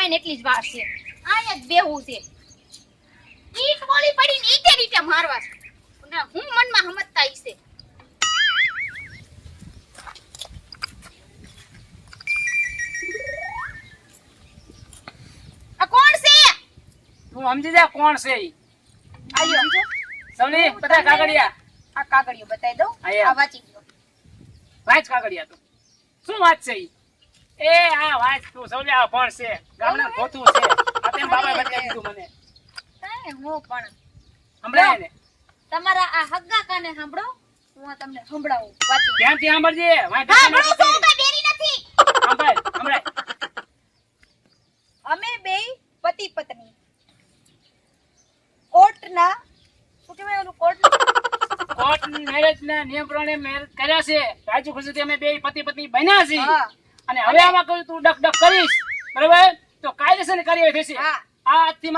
આવે ને એટલી જ વાર છે. આયા જ બેહું છે. ઈટ મોળી પડીને ઈટે રીટે મારવા છે. અને હું મનમાં સમજતા ઈ છે. આ કોણ છે? તું સમજી જા કોણ છે ઈ. આયો. સૌની બધા કાગળિયા આ કાગળિયો બતાવી દઉં. આયા. આ વાંચી ગયો. વાંચ કાગળિયા તું. શું વાત છે ઈ? એ આ વાંચ તું સૌને આ કોણ છે? ગામના ભોતું છે. આ તેમ બાબાએ બતાવી દીધું મને. કાંઈ હું પણ સંભળાય ને? તમારા આ હગ્ગા કાને સાંભળો. હું આ તમને સંભળાવું. વાંચી ગયો. ધ્યાનથી સાંભળજે. વાંચ હા ભણું છું, હું કાંઈ બેરી નથી. સંભળાય સંભળાય. અમે બેય પતિ પત્ની કોર્ટના શું કહેવાય ઓલું કોર્ટ મેરેજ ના નિયમ પ્રમાણે મેરેજ કર્યા છે. રાજુ ખુશીથી અમે બે પતિ પત્ની બન્યા છીએ. હા. અને હવે આમાં કહ્યું તું ડક ડક કરીશ બરાબર તો કાયદેસર કાર્યવાહી થશે. હા. આ આજથી